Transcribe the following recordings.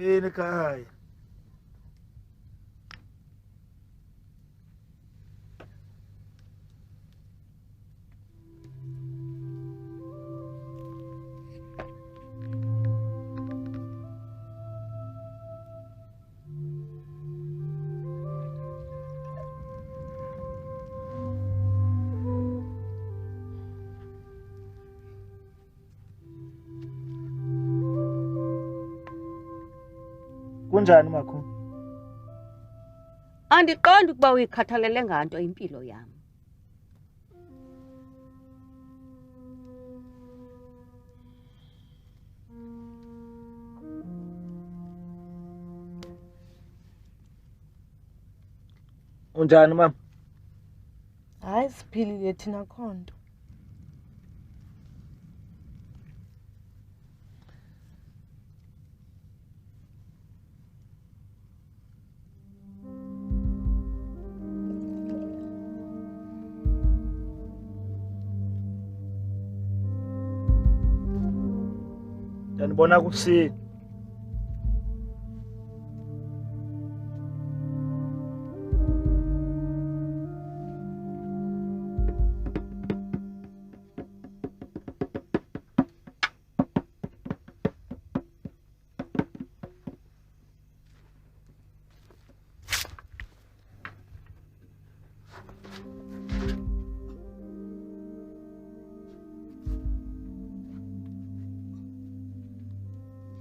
Yini ekhaya? Kunjani makhulu? Andiqondi ukuba uyikhathalele nganto impilo yam. Unjani mama? Hayi siphilile thina khonto. Ndanibona kusini.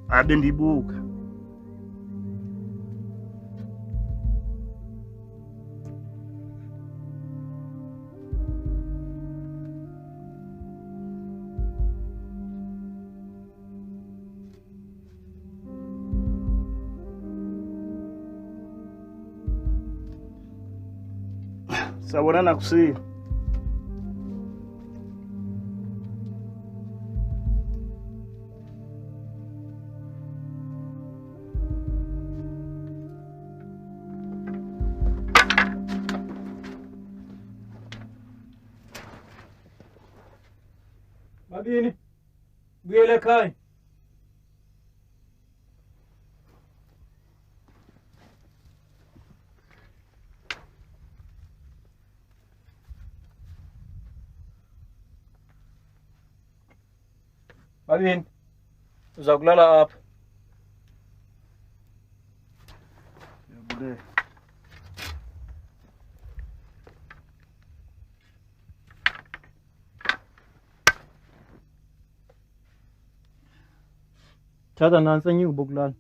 Abe ndibuka. Sabonana kusini. Babini, buyele ekhaya. Babini, uza kulala apha. Yabuke. Thatha nansi enye ingubo yokulala.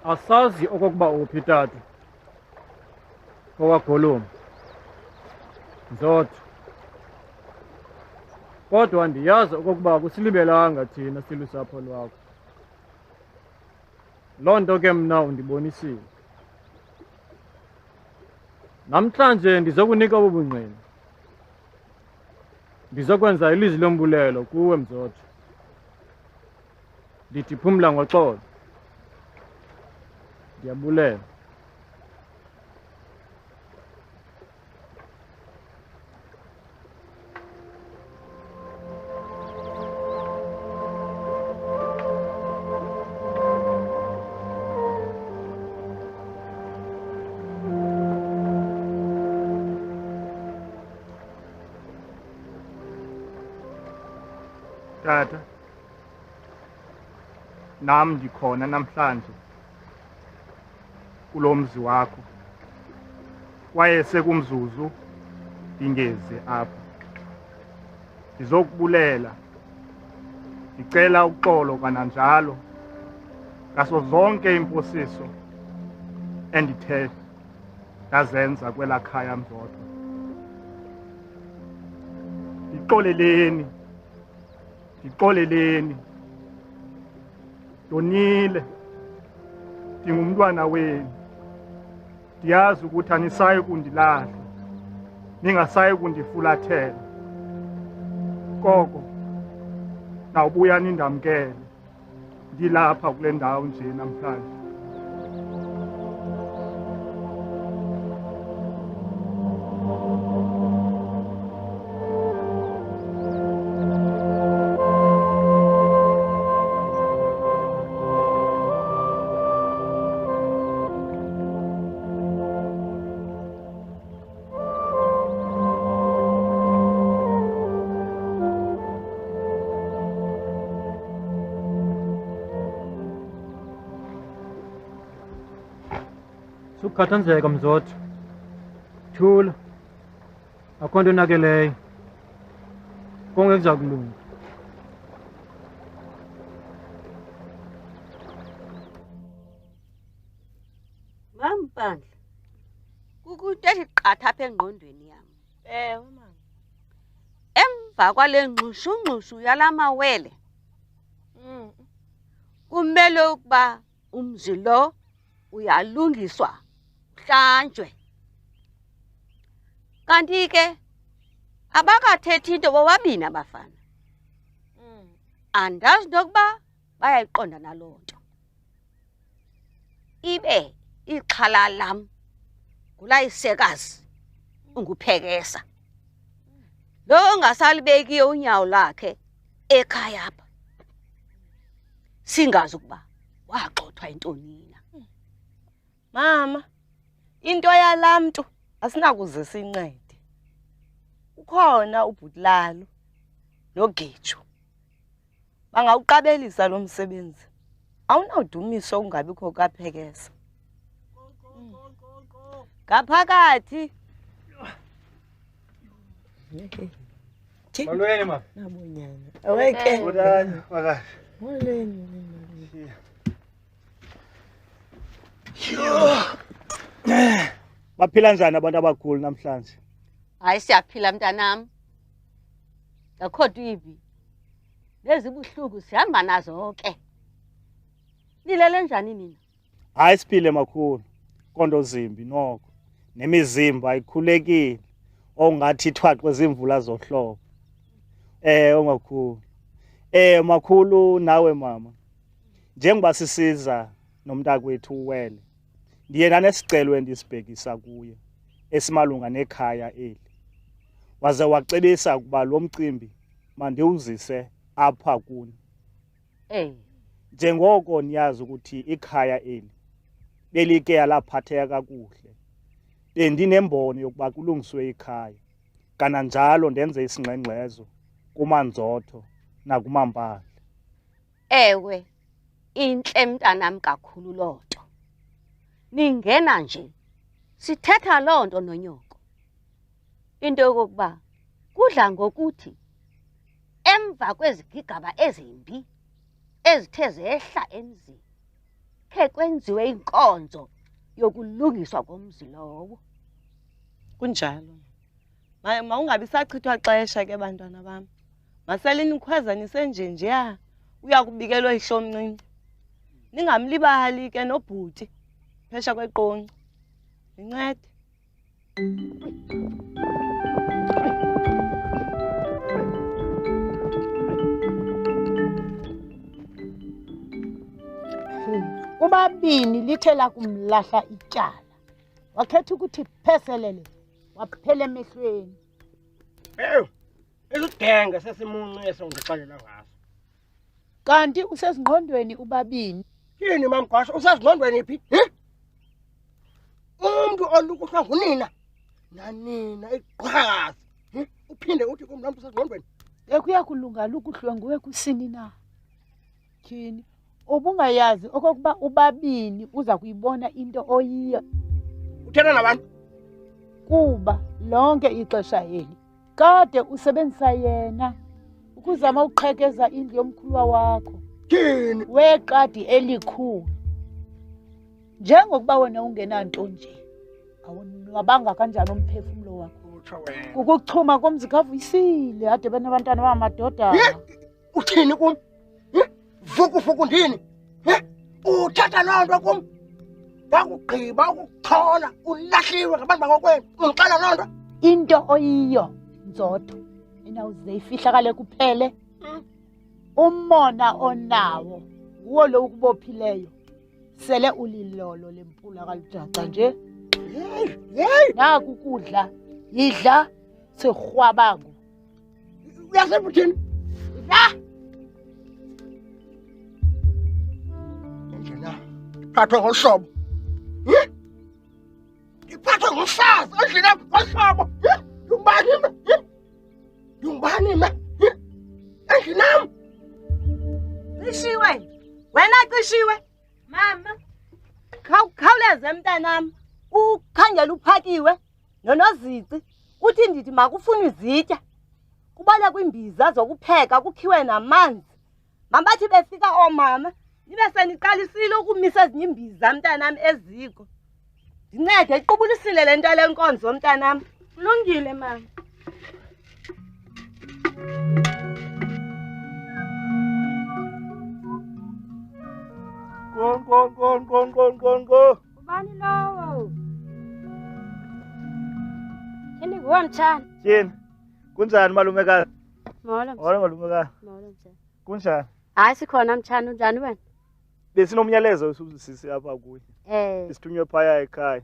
Asazi okokuba uphi tata owagoloma Mzotho, kodwa ndiyazi okokuba akusilibelanga thina silusapho lwakho. Loo nto ke mna undibonisile. Namhlanje ndizokunika ubungqina. Ndizokwenza ilizwi lombulelo kuwe Mzotho. Ndithi phumla ngoxolo. Ndiyabulela. Tata, nam ndikhona namhlanje kulo mzi wakho, kwaye sekumzuzu ndingeze apha. Ndizokubulela, ndicela uxolo kananjalo ngaso zonke imposiso endithe ndazenza kwelaa khaya Mzotho. Ndixoleleni, ndonile, ndingumntwana wenu. Ndiyazi ukuthi anisayi kundilahla, ningasayi kundifulathela. Koko nawubuya nindamkele, ndilapha kule ndawo nje namhlanje. Sukukhathazeka Mzotho. Thula. Akho nto onakeleyo. Konke kuza kulunga. Mampandla, kukunto ethi qatha apha engqondweni yam. Ewe mama. Emva kwale ngxushungxushu yala mawele kumele ukuba umzi lo uyalungiswa, uhlanjwe. Kanti ke abakathethi into bobabini abafana. Andazi nokuba bayayiqonda naloo nto. Ibe ixhala lam ngulayisekazi unguphekesa, lo ongasalibekiyo unyawo lakhe ekhaya apha, singazi ukuba waxothwa yintoni na. Mama, into yalaa mntu asinakuze sincede. Ukhona uBhutlalo noGeju, bangawuqabelisa lo msebenzi. Awunawudumiso ungabikho kaphekesa. Ngaphakathi. Molweni ma. Nabonyana. Aweke. Kodani, wakahle. Molweni. Baphila njani abantu abakhulu namhlanje? Hayi, siyaphila mntanam. Ngakhodwa ivi nezibuhlungu sihamba nazo ke. Nilele njani nina? Hayi, siphile makhulu, konto zimbi noko, nemizimba ikhulekile ongathi ithwaxwe zimvula zohlobo. Makhulu. Makhulu, nawe mama, njengoba sisiza nomntakwethu uwele, ndiye nanesicelo endisibhekisa kuye esimalunga nekhaya eli. Waze wacebisa ukuba lo mcimbi mandiwuzise apha kuni. Njengoko niyazi ukuthi ikhaya eli belike yalaphatheka kakuhle, bendinembono yokuba kulungiswe ikhaya, kananjalo ndenze isingxengxezo kuManzotho nakuMampandla. Ewe, intle mntanam kakhulu loo nto. Ningena nje sithetha loo nto nonyoko, into yokokuba kudla ngokuthi emva kwezigigaba ezimbi ezithe zehla emzini, khe kwenziwe inkonzo yokulungiswa komzi lowo. Kunjalo. Mawungabi sachithwa xesha ke bantwana bam. Masele nikhwezanise nje uya kubikelwa ihlomncinci. Ningamlibali ke nobhuti phesha kweqonci. Nincede. Ubabini lithe lakumlahla ityala. Wakhetha ukuthi pheselele waphela emehlweni. Isidenga sesimuncu esongixelela ngaso. Kanti usezingqondweni ubabini. Yini mamgwasho usezingqondweni phi? Umuntu olukuhlwa ngunina. Nanina iqhazi. Uphinde uthi kumntu usezingqondweni. Ekuya kulunga ukuhlwenguwe kusini na. Tyhini ubungayazi okokuba ubabini uza kuyibona into oyiyo. Uthetha nabantu Kuba lonke ixesha heli kade usebenzisa yena ukuzama uqhekeza indlu yomkhuluwa wakho. Tyhini Weqadi elikhulu. Njengokuba wena ungenanto nje. Awunwabanga kanjani umphefumulo wakho? utsho wena. Ukuchuma komzikavuyisile ade benabantwana bamadoda. Uthini kum? Vuku ndini? Uthatha loo nto kum? Bakugqiba ukuxhola ulahliwe ngabantu bakokwenu. Ungixela loo nto? Into oyiyo Nzotho inawuze ifihlakale kuphele. Umona onawo uwo lo ukubophileyo. Sele ulilolo lempula kalujaca nje. Hey, Naku kudla idla sirhwabango. uyasebuthini? La Njena phathwe ngohlobo. Iphathwe ngumfazi endlini ngohlobo. Yungubani ma? Endlini nam. Qishiwe. Wena qishiwe. Mama, Khawuleze mntanami. Ukhangela uphakiwe nonozici. Uthi ndithi makufuna izitya. Kubala kwimbiza zokupheka kukhiwe namanzi. Mabathi befika omama nibe seniqalisile ukumisa ezinye imbiza mntanami eziko. Ndincede iqubulisile le nto lenkonzo mntanami. kulungile mama. Go. Ubani lowo? Yini nguwe mtshana? Tyhini, kunjani malumekazi? Molo Molo malumekazi. Molo mtshana. Kunjani? Hayi sikhona mtshana unjani wena? Besinomyalezo usuzisisi apha kuye. Isithunywe phaya ekhaya.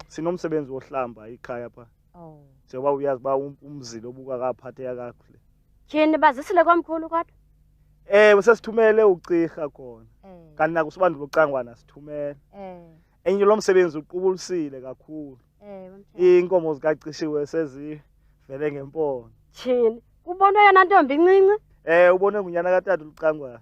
Sinomsebenzi wohlamba ikhaya pha. Njengoba uyazi uba umzilo obuka kaphatheka kakuhle. Tyhini bazisile komkhulu kodwa? Sesithumele ucirha khona. Kanti naku sibandula ucangwana sithumele. Enye lo msebenzi uqubulisile kakhulu. Iinkomo zikacishiwe sezivele ngempondo. Tyhini kubonwe yona ntombi incinci? Ubone ngunyana katata ulicangwana.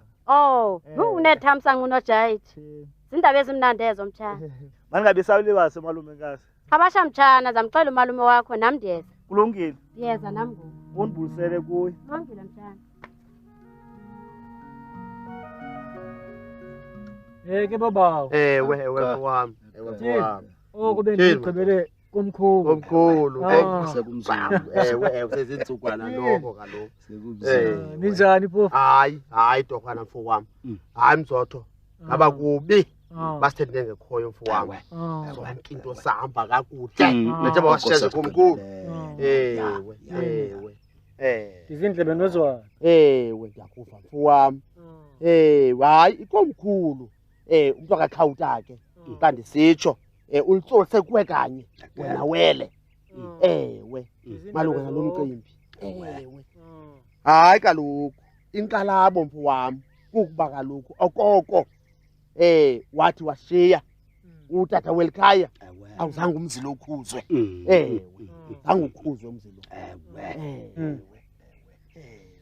Unethamsanqa unojayithi. Zindaba ezimnandi ezo mtshana. Mangabe sawulibase malumekazi. Khabasha mtshana zamxela umalume wakho nam ndiyeza. Kulungile. Ndiyeza nam ngoku. Undibulisele kuye. Kulungile mtshana. Ke babawo. Ewe wami. Oku bendigqibele komkhulu. Sekumzulu. Ewe sezintsukwana lokho kaloku. Ninjani phofu? Hayi torhwana mfo wami. Hayi Mzotho. Ngaba kubi. Basithethe ngekhoyo mfo wami. Zonke into sahamba kakuhle. Njengoba wasisheze komkhulu. Ewe. Izindlebe nozwana. Ewe ngiyakuva mfo wami. Hayi ikomkhulu. Umuntu akakhawuta ke. Kanti sitsho ulitsose kuwe kanye wena wele. Ewe malunga nalomcimbi. Ewe. Hayi kaloku inkalabo mfo wami ukuba kaloku okoko wathi washiya utata welikhaya awuzange umzilo ukhuzwe. Zange ukhuzwe umzilo.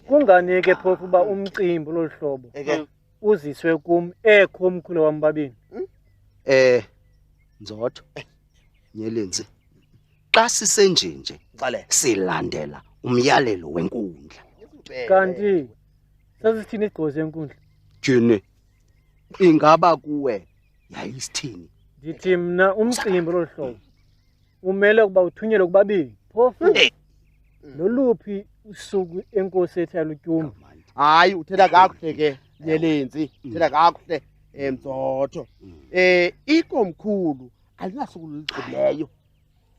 Kungani ke phofu uba umcimbi loluhlobo uziswe kum ekhomkhulu wami babini? Nzotho Nyelenzi xa sisenjenje silandela umyalelo wenkundla. Kanti sasithini igqozi enkundla? Tyhini ingaba kuwe yayisithini Ndithi mna umcimbi lohlobo umele ukuba uthunyelwe kubabili phofu loluphi usuku enkosi ethu yalutyumba. Hayi uthetha kakuhle ke Nyelenzi uthetha kakuhle Mtsotho ikomkhulu alinasuku ligcibileyo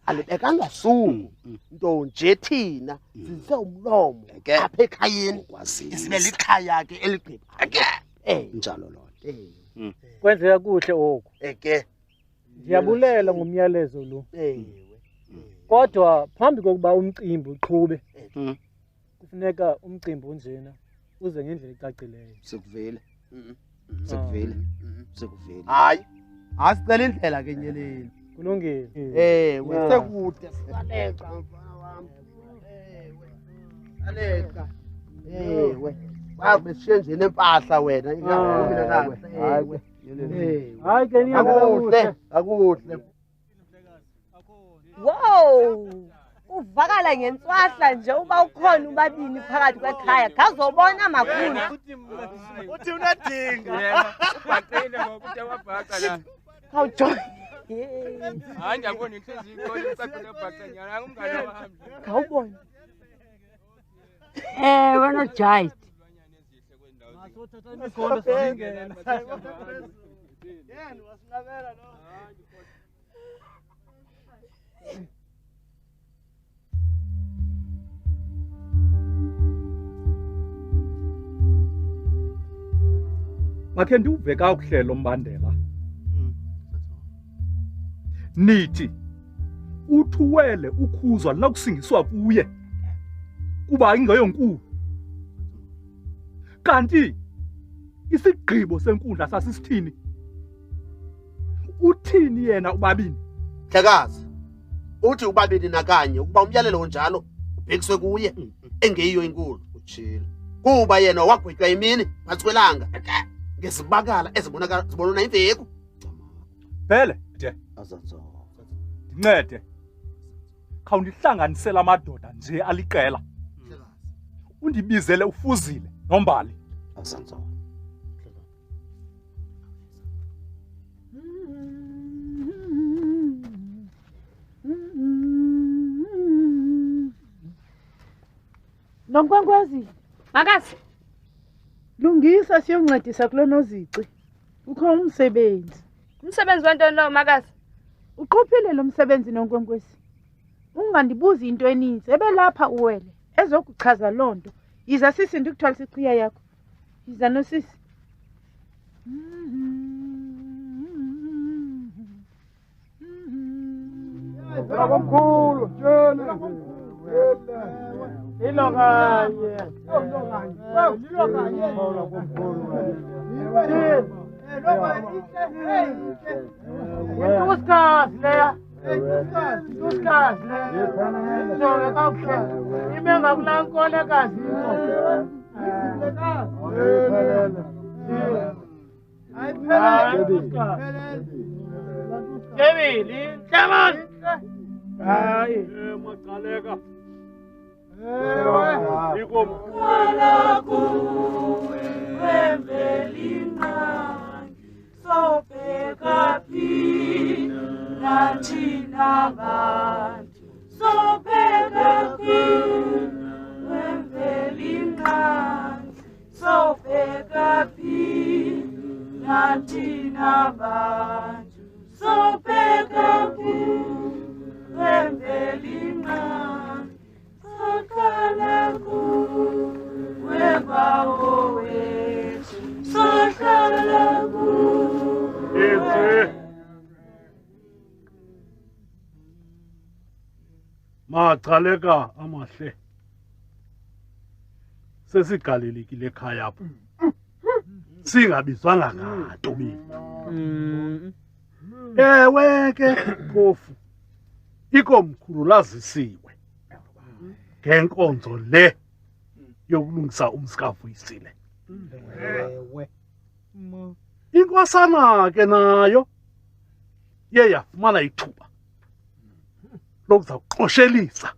alibekanga suku nto nje thina sizise umlomo apha ekhayeni isibe likhaya ke eligqiba njalo lonto Kwenzeka kuhle oku. ke Ndiyabulela ngomyalezo lo. Kodwa phambi kokuba umcimbi uqhube kufuneka umcimbi onjena uze ngendlela ecacileyo. Sikuvile hayi asicela indlela ke Nyeleni kulungile wesekude saleqa mfana wami saleqa wabe sishenjene empahla wena ingaphumile kahle hayi ke niyakuhle akuhle Wow! Uvakala ngenswahla nje uba ukhona ubabini phakathi kwekhaya. Ngazobona makhulu. Uthi unadinga. Yena waqina ngokuthi wabhaqa la. Awujoy. Hayi ndiyabona inhliziyo ikhona isaqina bhaqanyana ngumngane wami. Ngawubona. Wena Jayit. Masothatha imigondo singena. Yena wasinqabela lo. Makhe ndiuve kakuhle lo mbandela. Nithi uthuwele ukhuzwa lakusingiswa kuye kuba ingeyonkulu. Kanti isigqibo senkundla sasisithini? Uthini yena ubabini? Dlekazi uthi ubabini nakanye ukuba umyalelo onjalo ubhekiswe kuye engeyiyo inkulu utshilo kuba yena wagwetywa imini phansi kwelanga ngesibakala ezibonakala zibonona imveku Phele azanzo ndincede khawundihlanganisela amadoda nje aliqela undibizele ufuzile nombali azanzo Nonkwankwazi Makazi lungisa siyoncedisa kulo nozici ukho umsebenzi wentoni lo makazi uqophile lo msebenzi nonkwenkwezi ungandibuzi into eninzi ebelapha uwele ezokuchaza lonto yiza sisi ndikuthwalisa iqhiya yakho yiza nosisi Komkhulu tshela Ilo kanye. Lilo kanye. Uskazi leya. Uskazi leya. Njole kakuhle. Ime ngakulankola kazi. Jebili, Jaman. Hayi, maqaleka. Kala kuwe wembelinqa sobheka phina nathina bantu sobheka phina wembelinqa sobheka phina nathina bantu sobheka phina wembelinqa Sakala kuwe bawo wethu Sakala kuwe Macaleka amahle sesigalelekile ekhaya apho singabizwanga ngato mina ewe ke phofu ikomkhulu lazisiwe ngenkonzo le yokulungisa umsikavuyisile Ewe. Inkosana ke nayo ye yafumana ithuba lokuza kuqoshelisa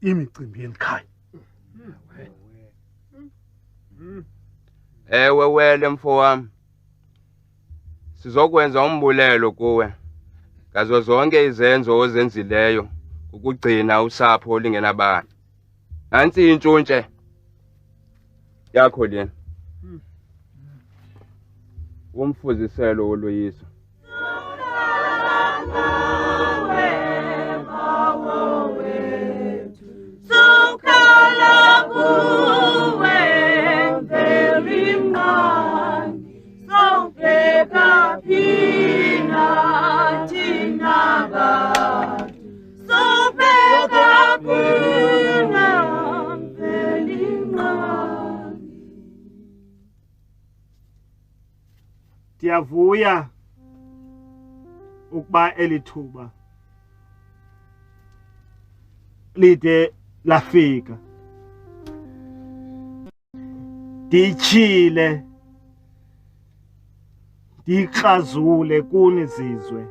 imicimbi yelikhaya. Ewe wele mfo wami Sizokwenza umbulelo kuwe ngazo zonke izenzo ozenzileyo ukugcina usapho olingenabani. Nansi intshuntshe yakho lena. Umfuziselo woloyiso. Ndiyavuya ukuba elithuba lide lafika. Ndichile ndikrazule kuni zizwe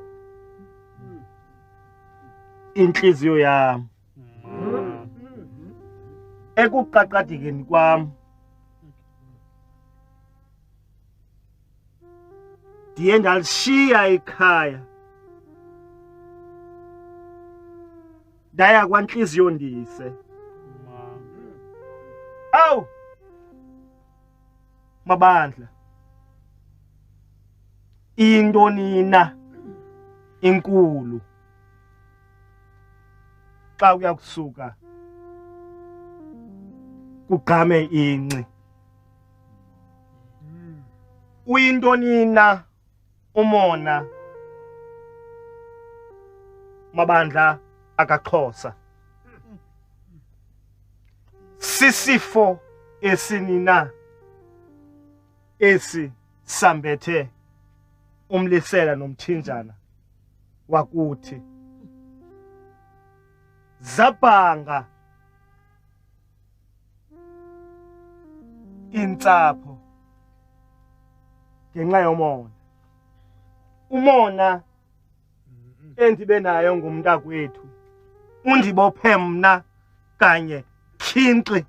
inhliziyo yami ekuqaqadikeni kwami. Ndiye ndalishiya ikhaya ndaya kwanhliziyo ndise. Awu mabandla, into nina inkulu xa uyakusuka kugqame inci. Uyinto nina umona mabandla akaXhosa. Sisifo esinina esi sambethe umlisela nomthinjana wakuthi. Zabhanga intsapho ngenxa yomona. Umona endibe nayo ngumntakwethu undibophe mna kanye khintli.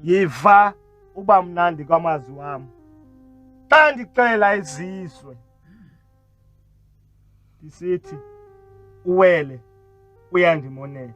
Yiva uba mnandi kwamazwi wami xa ndicela izizwe ndisithi uwele uyandimonela.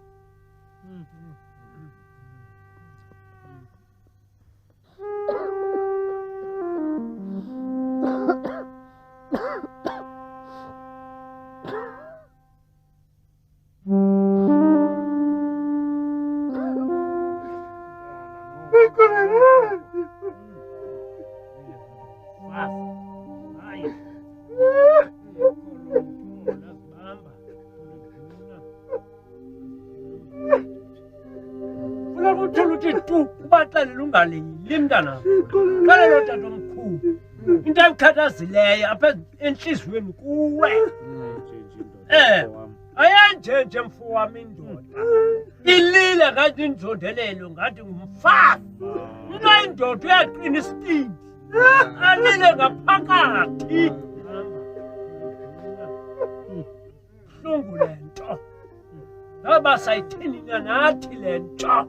Limntana qala lo tata omkhulu into ayikhathazileyo apha enhliziyweni kuwe. Ayenjenje mfo wami indoda ilile ngathi injondelelo ngathi ngumfazi. Into indoda uyaqina isitindi alile ngaphakathi. Hlungu lento ngaba sayithini nathi lento.